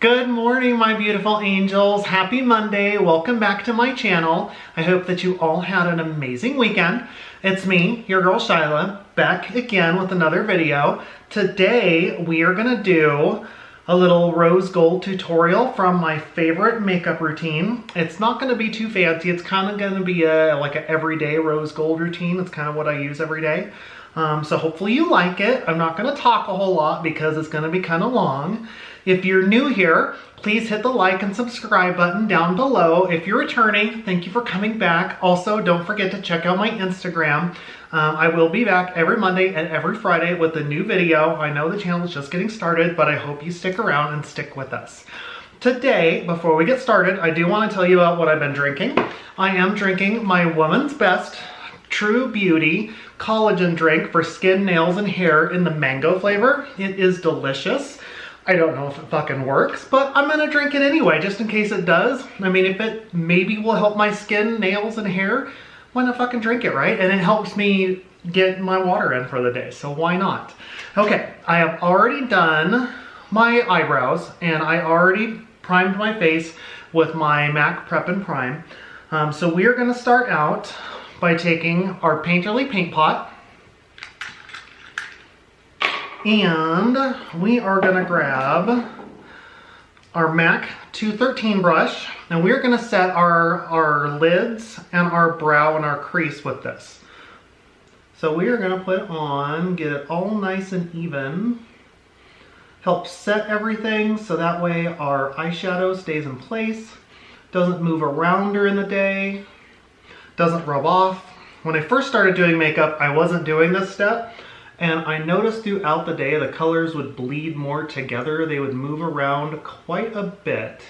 Good morning, my beautiful angels. Happy Monday. Welcome back to my channel. I hope that you all had an amazing weekend. It's me, your girl Shyla, back again with another video. Today, we are gonna do a little rose gold tutorial from my favorite makeup routine. It's not gonna be too fancy. It's kind of gonna be like an everyday rose gold routine. It's kind of what I use every day. So hopefully you like it. I'm not gonna talk a whole lot because it's gonna be kind of long. If you're new here, please hit the like and subscribe button down below. If you're returning, thank you for coming back. Also, don't forget to check out my Instagram. I will be back every Monday and every Friday with a new video. I know the channel is just getting started, but I hope you stick around and stick with us. Today, before we get started, I do want to tell you about what I've been drinking. I am drinking my Woman's Best True Beauty collagen drink for skin, nails, and hair in the mango flavor. It is delicious. I don't know if it fucking works, but I'm gonna drink it anyway, just in case it does. I mean, if it maybe will help my skin, nails, and hair, why not fucking drink it, right? And it helps me get my water in for the day, so why not? Okay, I have already done my eyebrows, and I already primed my face with my MAC Prep and Prime. So we are gonna start out by taking our Painterly paint pot, and we are gonna grab our MAC 213 brush, and we're gonna set our lids and our brow and our crease with this. So we are gonna put it on, get it all nice and even, help set everything so that way our eyeshadow stays in place, doesn't move around during the day, doesn't rub off. When I first started doing makeup, I wasn't doing this step. And I noticed throughout the day the colors would bleed more together. They would move around quite a bit.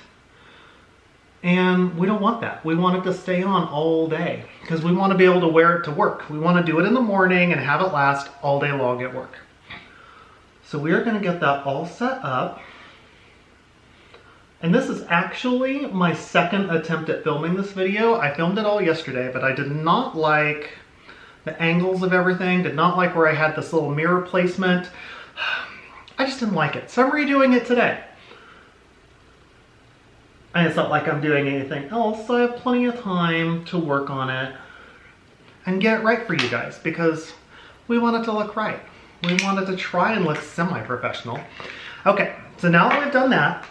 And we don't want that. We want it to stay on all day because we want to be able to wear it to work. We want to do it in the morning and have it last all day long at work. So we are going to get that all set up. And this is actually my second attempt at filming this video. I filmed it all yesterday, but I did not like the angles of everything, did not like where I had this little mirror placement. I just didn't like it. So I'm redoing it today. And it's not like I'm doing anything else, so I have plenty of time to work on it and get it right for you guys because we want it to look right. We want it to try and look semi-professional. Okay, so now that we've done that,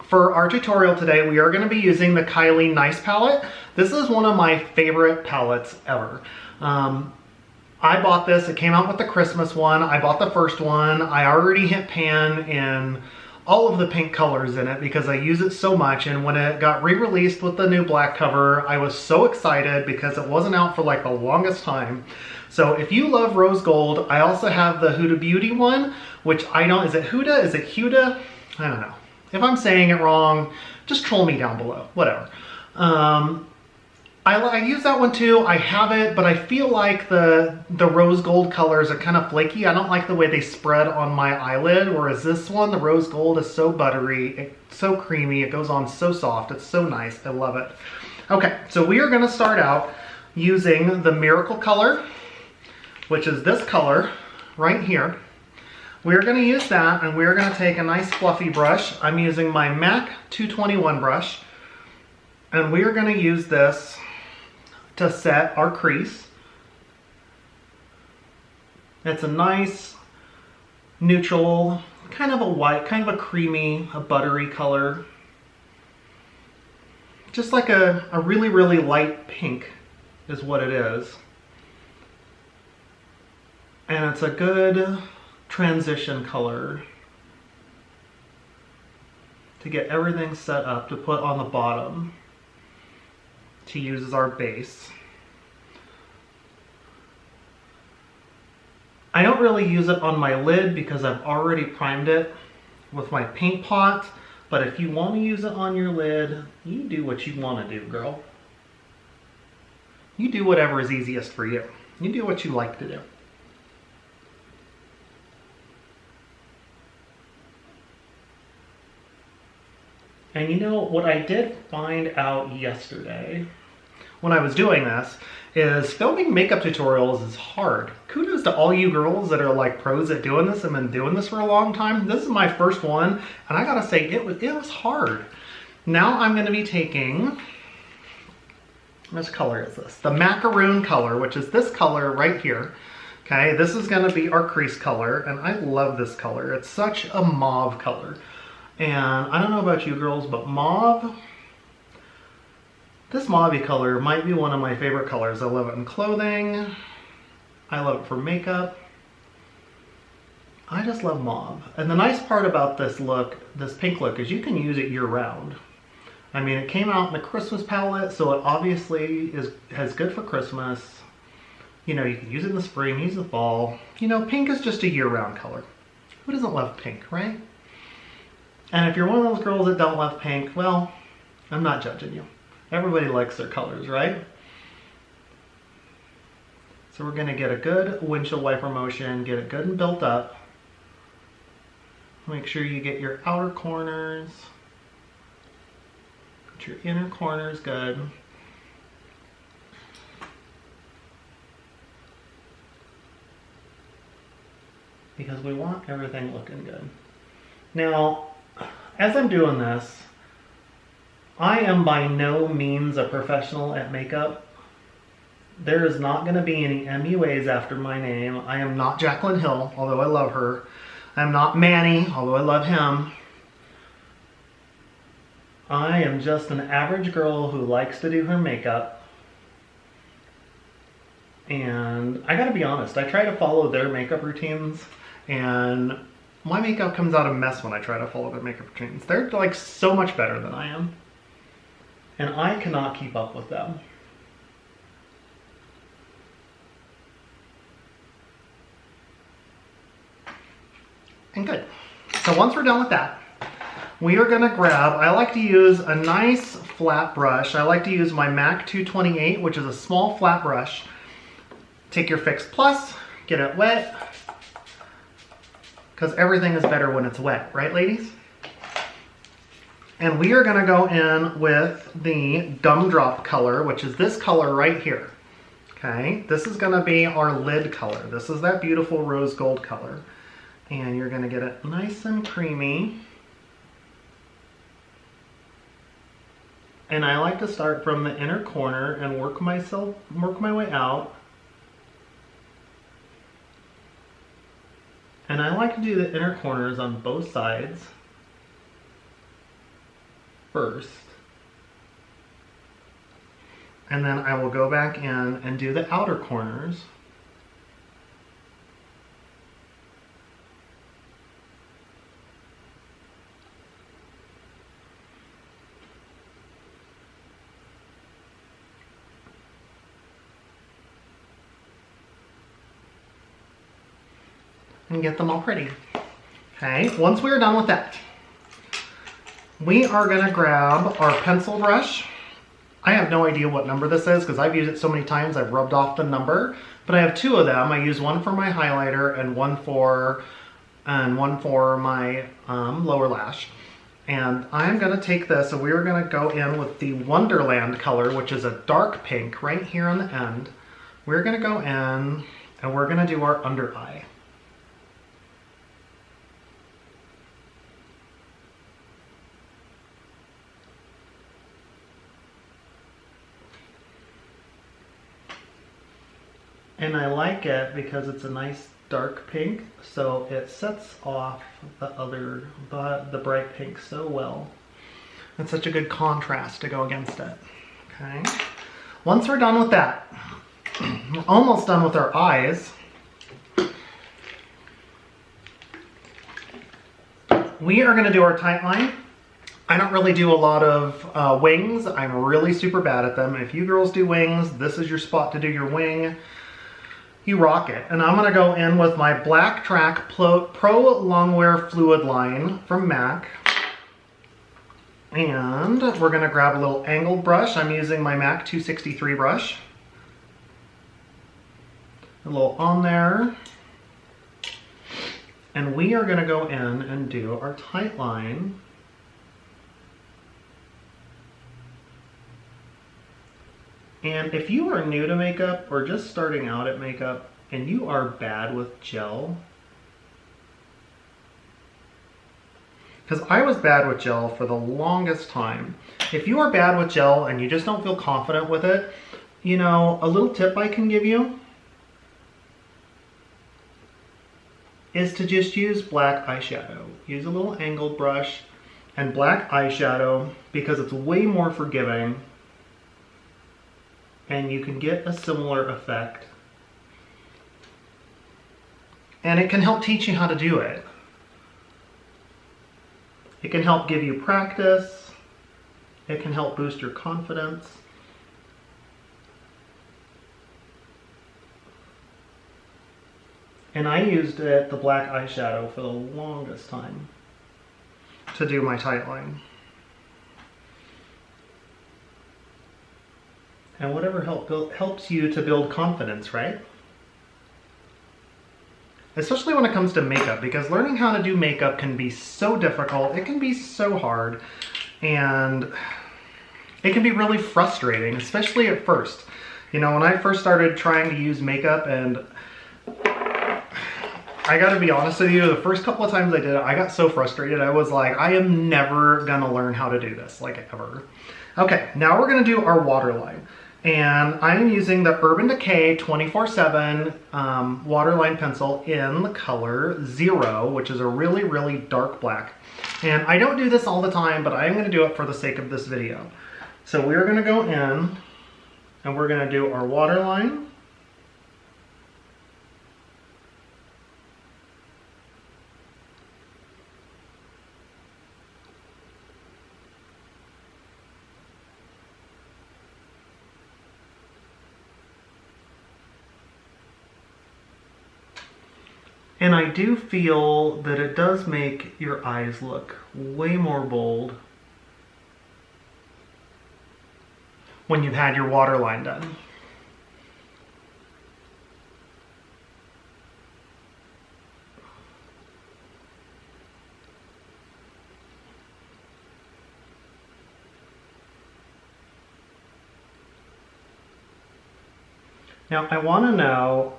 for our tutorial today, we are going to be using the Kylie Nice palette. This is one of my favorite palettes ever. I bought this, it came out with the Christmas one. I bought the first one. I already hit pan in all of the pink colors in it because I use it so much. And when it got re-released with the new black cover, I was so excited because it wasn't out for like the longest time. So if you love rose gold, I also have the Huda Beauty one, which I don't, is it Huda? Is it Huda? I don't know. If I'm saying it wrong, just troll me down below, whatever. I use that one too. I have it, but I feel like the rose gold colors are kind of flaky. I don't like the way they spread on my eyelid, whereas this one, the rose gold, is so buttery, it's so creamy, it goes on so soft, it's so nice, I love it. Okay, so we are gonna start out using the Miracle color, which is this color right here. We're gonna use that, and we're gonna take a nice fluffy brush. I'm using my MAC 221 brush, and we're gonna use this to set our crease. It's a nice neutral, kind of a white, kind of a creamy, a buttery color. Just like a really, really light pink is what it is. And it's a good transition color to get everything set up to put on the bottom to use as our base. I don't really use it on my lid because I've already primed it with my paint pot, but if you want to use it on your lid, you do what you want to do, girl. You do whatever is easiest for you. You do what you like to do. And you know what I did find out yesterday when I was doing this is filming makeup tutorials is hard. Kudos to all you girls that are like pros at doing this and been doing this for a long time. This is my first one, and I gotta say it was hard. Now I'm gonna be taking, which color is this? The macaroon color, which is this color right here. Okay, this is gonna be our crease color, and I love this color. It's such a mauve color. And I don't know about you girls, but mauve, this mauve color might be one of my favorite colors. I love it in clothing. I love it for makeup. I just love mauve. And the nice part about this look, this pink look, is you can use it year round. I mean, it came out in the Christmas palette, so it obviously has good for Christmas. You know, you can use it in the spring, use it in the fall. You know, pink is just a year-round color. Who doesn't love pink, right? And if you're one of those girls that don't love pink, well, I'm not judging you. Everybody likes their colors, right? So we're gonna get a good windshield wiper motion, get it good and built up. Make sure you get your outer corners, get your inner corners good. Because we want everything looking good. Now, as I'm doing this, I am by no means a professional at makeup. There is not going to be any MUAs after my name. I am not Jaclyn Hill, although I love her. I'm not Manny, although I love him. I am just an average girl who likes to do her makeup. And I gotta be honest, I try to follow their makeup routines, and my makeup comes out a mess when I try to follow their makeup routines. They're like so much better than I am. And I cannot keep up with them. And good. So once we're done with that, we are gonna grab, I like to use a nice flat brush. I like to use my MAC 228, which is a small flat brush. Take your Fix Plus, get it wet, because everything is better when it's wet, right ladies? And we are gonna go in with the Gumdrop color, which is this color right here. Okay, this is gonna be our lid color. This is that beautiful rose gold color. And you're gonna get it nice and creamy. And I like to start from the inner corner and work my way out. And I like to do the inner corners on both sides first. And then I will go back in and do the outer corners. And get them all pretty. Okay, once we're done with that, we are gonna grab our pencil brush. I have no idea what number this is because I've used it so many times I've rubbed off the number, but I have two of them. I use one for my highlighter and one for my lower lash. And I'm gonna take this and we're gonna go in with the Wonderland color, which is a dark pink right here on the end. We're gonna go in and we're gonna do our under eye. And I like it because it's a nice dark pink, so it sets off the bright pink so well. It's such a good contrast to go against it. Okay. Once we're done with that, we're almost done with our eyes. We are gonna do our tight line. I don't really do a lot of wings. I'm really super bad at them. If you girls do wings, this is your spot to do your wing. You rock it. And I'm gonna go in with my Black Track Pro Longwear Fluid Line from MAC. And we're gonna grab a little angled brush. I'm using my MAC 263 brush. A little on there. And we are gonna go in and do our tight line. And if you are new to makeup or just starting out at makeup and you are bad with gel, because I was bad with gel for the longest time. If you are bad with gel and you just don't feel confident with it, you know, a little tip I can give you is to just use black eyeshadow. Use a little angled brush and black eyeshadow because it's way more forgiving and you can get a similar effect. And it can help teach you how to do it. It can help give you practice. It can help boost your confidence. And I used it, the black eyeshadow, for the longest time to do my tight line. And whatever helps you to build confidence, right? Especially when it comes to makeup, because learning how to do makeup can be so difficult. It can be so hard, and it can be really frustrating, especially at first. You know, when I first started trying to use makeup, and I gotta be honest with you, the first couple of times I did it, I got so frustrated. I was like, I am never gonna learn how to do this, like ever. Okay, now we're gonna do our waterline. And I'm using the Urban Decay 24/7 waterline pencil in the color 0, which is a really, really dark black. And I don't do this all the time, but I'm gonna do it for the sake of this video. So we're gonna go in and we're gonna do our waterline. And I do feel that it does make your eyes look way more bold when you've had your waterline done. Now I want to know,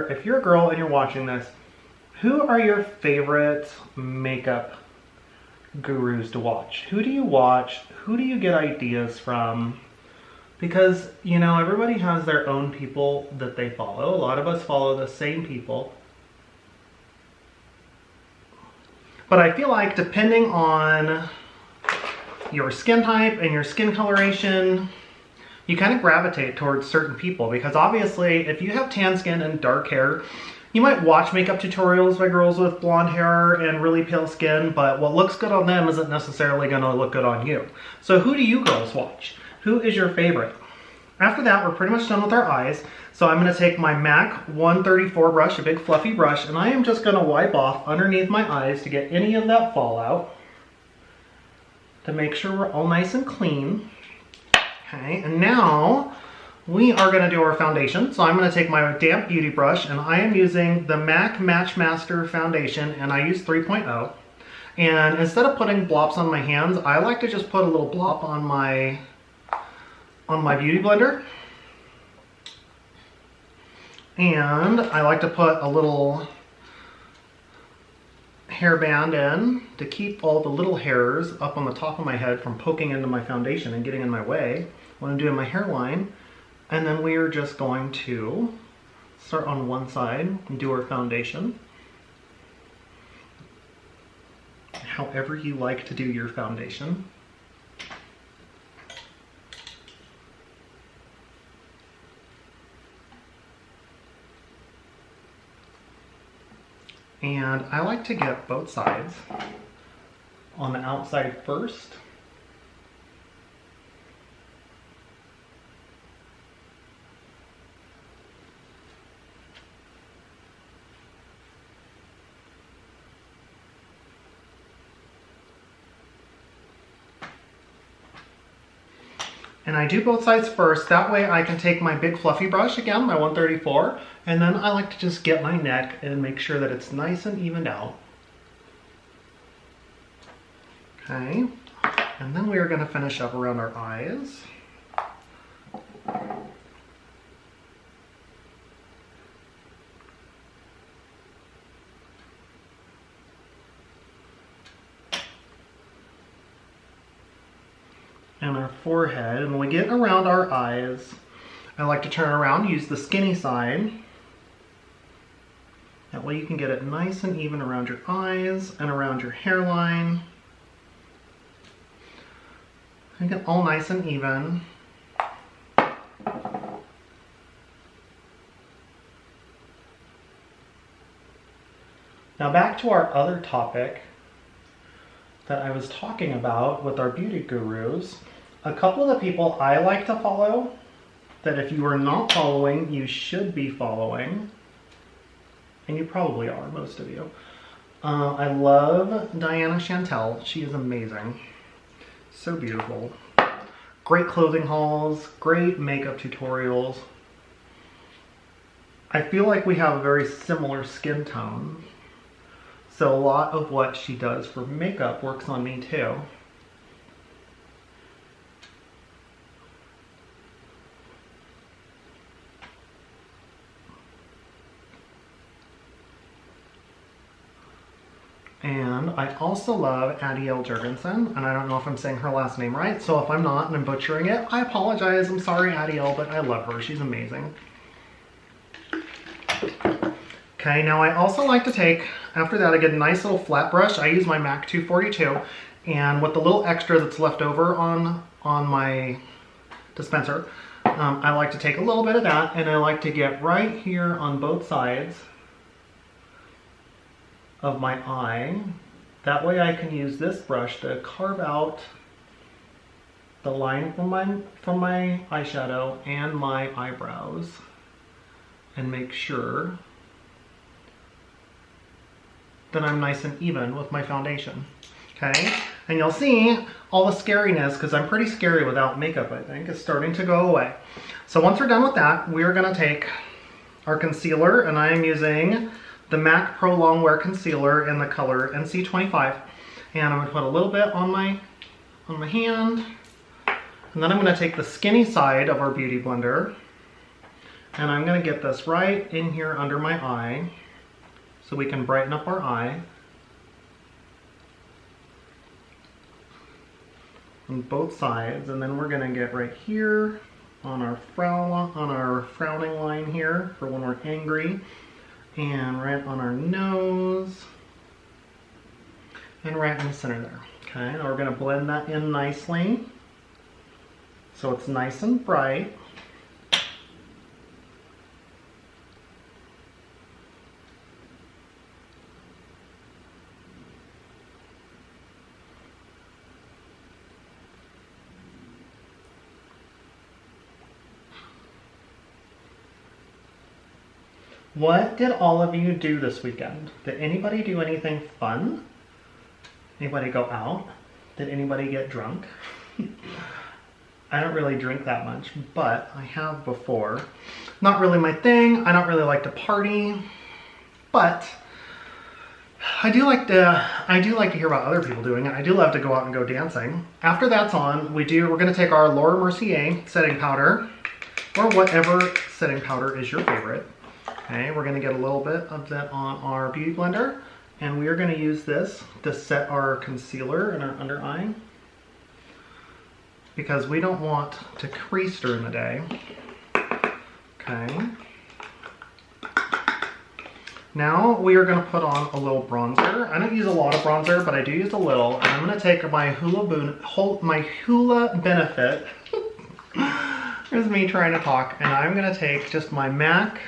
if you're a girl and you're watching this, who are your favorite makeup gurus to watch? Who do you watch? Who do you get ideas from? Because, you know, everybody has their own people that they follow. A lot of us follow the same people. But I feel like depending on your skin type and your skin coloration, you kind of gravitate towards certain people, because obviously if you have tan skin and dark hair, you might watch makeup tutorials by girls with blonde hair and really pale skin, but what looks good on them isn't necessarily going to look good on you. So who do you girls watch? Who is your favorite? After that, we're pretty much done with our eyes. So I'm going to take my MAC 134 brush, a big fluffy brush, and I am just going to wipe off underneath my eyes to get any of that fallout, to make sure we're all nice and clean. Okay, and now we are going to do our foundation. So I'm going to take my damp beauty brush, and I am using the MAC Match Master foundation, and I use 3.0. And instead of putting blobs on my hands, I like to just put a little blob on my beauty blender. And I like to put a little hairband in to keep all the little hairs up on the top of my head from poking into my foundation and getting in my way when I'm doing my hairline. And then we are just going to start on one side and do our foundation. However you like to do your foundation. And I like to get both sides on the outside first. And I do both sides first, that way I can take my big fluffy brush, again, my 134, and then I like to just get my neck and make sure that it's nice and evened out. Okay, and then we are going to finish up around our eyes. and our forehead. And when we get around our eyes, I like to turn around, use the skinny side. That way you can get it nice and even around your eyes and around your hairline. Make it all nice and even. Now back to our other topic that I was talking about with our beauty gurus. A couple of the people I like to follow, that if you are not following, you should be following. And you probably are, most of you. I love Diana Chantel. She is amazing. So beautiful. Great clothing hauls, great makeup tutorials. I feel like we have a very similar skin tone. So a lot of what she does for makeup works on me too. And I also love Adielle Jurgensen, and I don't know if I'm saying her last name right, so if I'm not and I'm butchering it, I apologize. I'm sorry, Adielle, but I love her. She's amazing. Okay, now I also like to take, after that I get a nice little flat brush. I use my MAC 242, and with the little extra that's left over on my dispenser, I like to take a little bit of that, and I like to get right here on both sides of my eye. That way I can use this brush to carve out the line from my eyeshadow and my eyebrows and make sure that I'm nice and even with my foundation. Okay, and you'll see all the scariness, because I'm pretty scary without makeup, I think, is starting to go away. So once we're done with that, we're gonna take our concealer, and I am using the MAC Pro Longwear Concealer in the color NC25. And I'm gonna put a little bit on my hand. And then I'm gonna take the skinny side of our Beauty Blender, and I'm gonna get this right in here under my eye so we can brighten up our eye. On both sides, and then we're gonna get right here on our frowning line here for when we're angry, and right on our nose, and right in the center there. Okay, now we're gonna blend that in nicely so it's nice and bright. What did all of you do this weekend? Did anybody do anything fun? Anybody go out? Did anybody get drunk? I don't really drink that much, but I have before. Not really my thing. I don't really like to party, but I do like to hear about other people doing it. I do love to go out and go dancing. After that's on, we're gonna take our Laura Mercier setting powder, or whatever setting powder is your favorite. Okay, we're gonna get a little bit of that on our Beauty Blender, and we are gonna use this to set our concealer in our under eye, because we don't want to crease during the day. Okay. Now we are gonna put on a little bronzer. I don't use a lot of bronzer, but I do use a little, and I'm gonna take my Hula Benefit. There's me trying to talk, and I'm gonna take just my MAC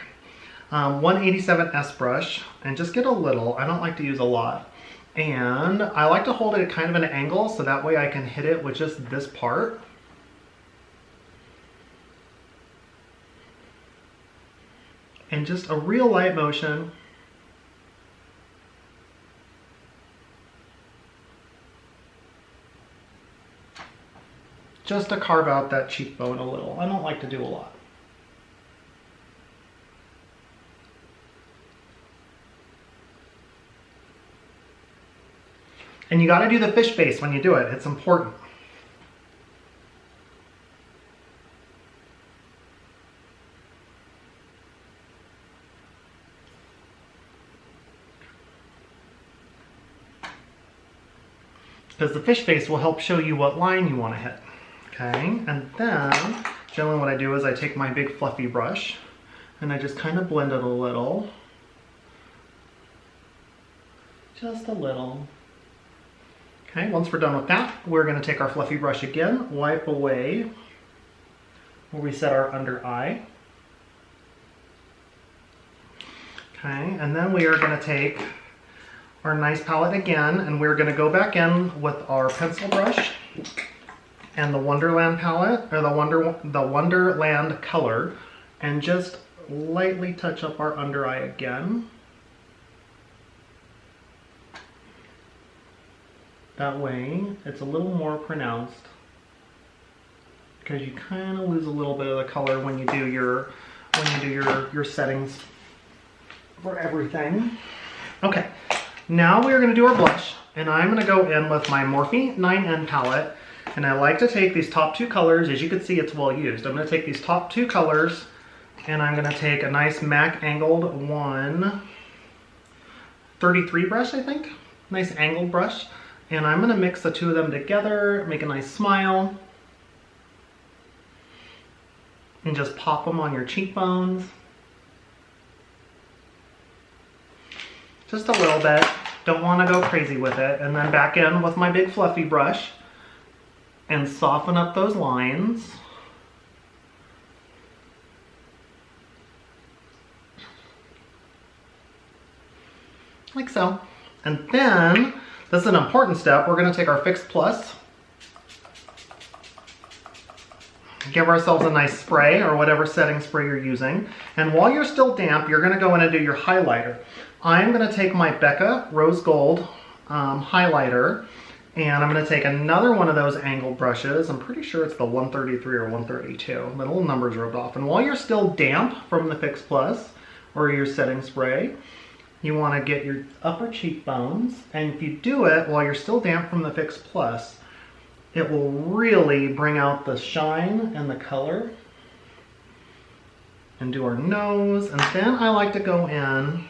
187S brush and just get a little. I don't like to use a lot. And I like to hold it at kind of an angle so that way I can hit it with just this part. And just a real light motion. Just to carve out that cheekbone a little. I don't like to do a lot. And you got to do the fish face when you do it. It's important. Because the fish face will help show you what line you want to hit. Okay, and then generally what I do is I take my big fluffy brush and I just kind of blend it a little. Just a little. Okay, once we're done with that, we're going to take our fluffy brush again, wipe away where we set our under eye. Okay, and then we are going to take our nice palette again, and we're going to go back in with our pencil brush and the Wonderland palette, or the Wonderland color, and just lightly touch up our under eye again. That way, it's a little more pronounced, because you kind of lose a little bit of the color when you do your settings for everything. Okay, now we're going to do our blush, and I'm going to go in with my Morphe 9N palette, and I like to take these top two colors. As you can see, it's well used. I'm going to take these top two colors, and I'm going to take a nice MAC angled 133 brush, I think. Nice angled brush. And I'm going to mix the two of them together, make a nice smile, and just pop them on your cheekbones. Just a little bit. Don't want to go crazy with it. And then back in with my big fluffy brush and soften up those lines. Like so. And then, this is an important step, we're going to take our Fix Plus, give ourselves a nice spray or whatever setting spray you're using, and while you're still damp, you're going to go in and do your highlighter. I'm going to take my Becca Rose Gold highlighter, and I'm going to take another one of those angled brushes. I'm pretty sure it's the 133 or 132. The little numbers rubbed off. And while you're still damp from the Fix Plus or your setting spray, you want to get your upper cheekbones, and if you do it while you're still damp from the Fix Plus, it will really bring out the shine and the color. And do our nose, and then I like to go in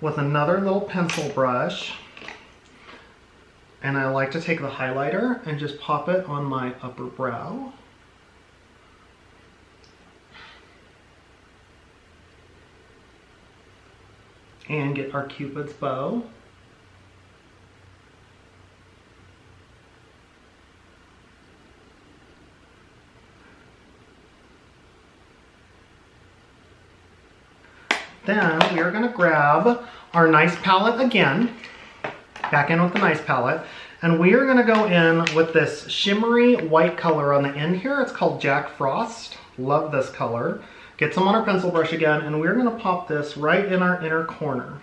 with another little pencil brush, and I like to take the highlighter and just pop it on my upper brow. And get our Cupid's bow. Then we are going to grab our nice palette again, back in with the nice palette, and we are going to go in with this shimmery white color on the end here. It's called Jack Frost. Love this color. Get some on our pencil brush again, and we're going to pop this right in our inner corner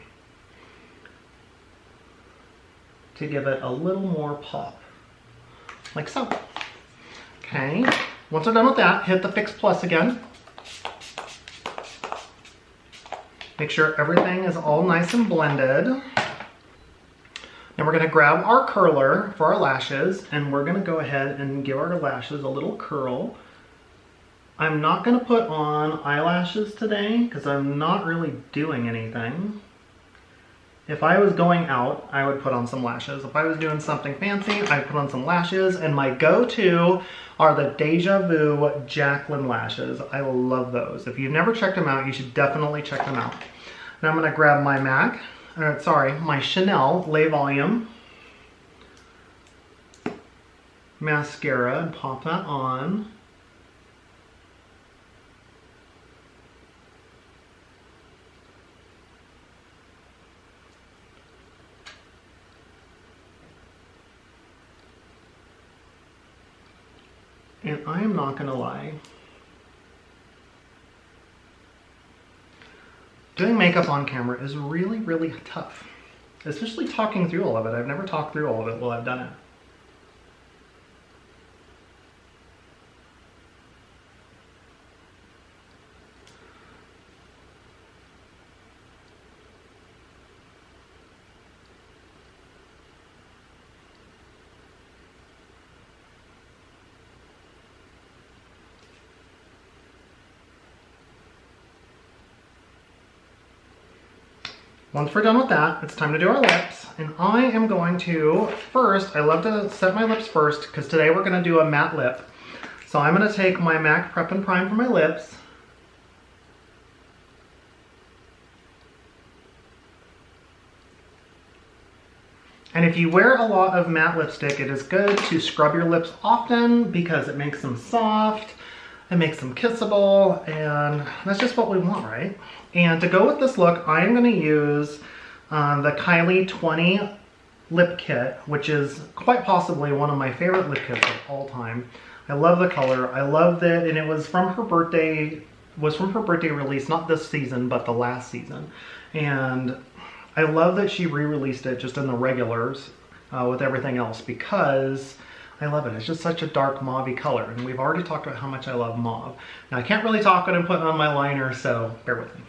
to give it a little more pop, like so. Okay, once we're done with that, hit the Fix Plus again. Make sure everything is all nice and blended. Now we're going to grab our curler for our lashes, and we're going to go ahead and give our lashes a little curl. I'm not going to put on eyelashes today because I'm not really doing anything. If I was going out, I would put on some lashes. If I was doing something fancy, I'd put on some lashes, and my go-to are the Deja Vu Jacqueline lashes. I love those. If you've never checked them out, you should definitely check them out. Now I'm going to grab my my Chanel Lay Volume mascara and pop that on. And I am not going to lie, doing makeup on camera is really, really tough. Especially talking through all of it. I've never talked through all of it while I've done it. Once we're done with that, it's time to do our lips. And I am going to, first, I love to set my lips first because today we're going to do a matte lip. So I'm going to take my MAC Prep and Prime for my lips. And if you wear a lot of matte lipstick, it is good to scrub your lips often because it makes them soft, it makes them kissable, and that's just what we want, right? And to go with this look, I am going to use the Kylie 20 lip kit, which is quite possibly one of my favorite lip kits of all time. I love the color, I love that, and it was from her birthday, release, not this season, but the last season. And I love that she re-released it just in the regulars with everything else because I love it. It's just such a dark mauve-y color, and we've already talked about how much I love mauve. Now I can't really talk when I'm putting on my liner, so bear with me.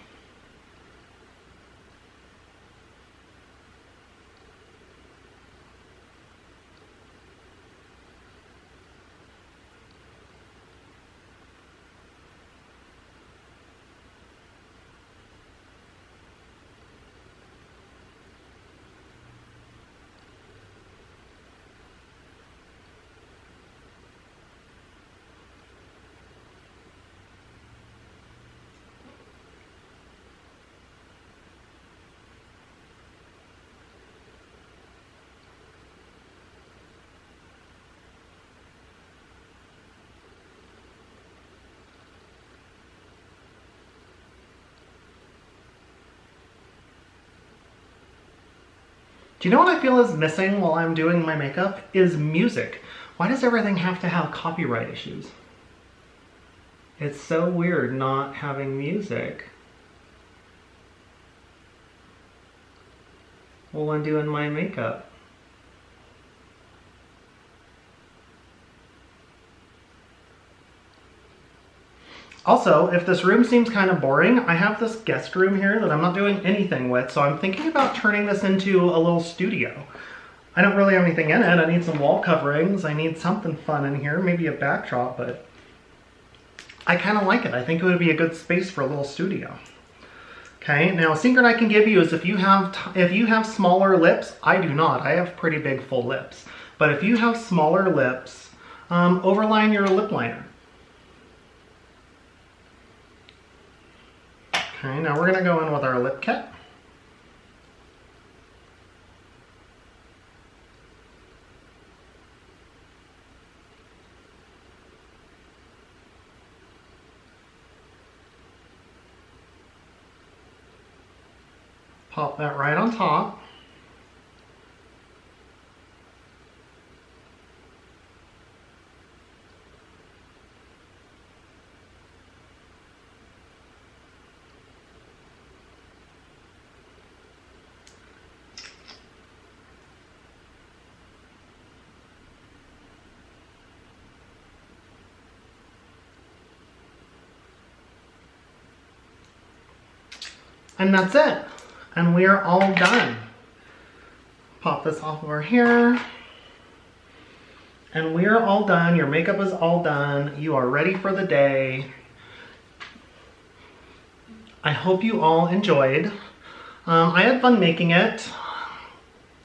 Do you know what I feel is missing while I'm doing my makeup? Is music. Why does everything have to have copyright issues? It's so weird not having music while I'm doing my makeup. Also, if this room seems kind of boring, I have this guest room here that I'm not doing anything with, so I'm thinking about turning this into a little studio. I don't really have anything in it. I need some wall coverings. I need something fun in here, maybe a backdrop, but I kind of like it. I think it would be a good space for a little studio. Okay, now a secret I can give you is if you have smaller lips, I do not. I have pretty big full lips. But if you have smaller lips, overline your lip liner. Okay, now we're going to go in with our lip kit. Pop that right on top. And that's it. And we are all done. Pop this off over here. And we are all done. Your makeup is all done. You are ready for the day. I hope you all enjoyed. I had fun making it.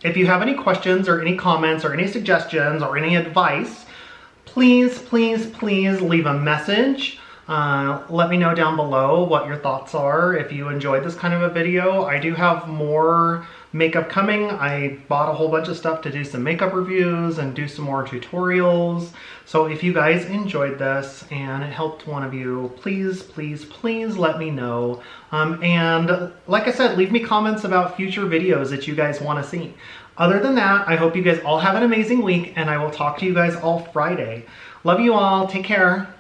If you have any questions or any comments or any suggestions or any advice, please, please, please leave a message. Let me know down below what your thoughts are if you enjoyed this kind of a video. I do have more makeup coming. I bought a whole bunch of stuff to do some makeup reviews and do some more tutorials. So if you guys enjoyed this and it helped one of you, please, please, please let me know. And like I said, leave me comments about future videos that you guys want to see. Other than that, I hope you guys all have an amazing week and I will talk to you guys all Friday. Love you all. Take care.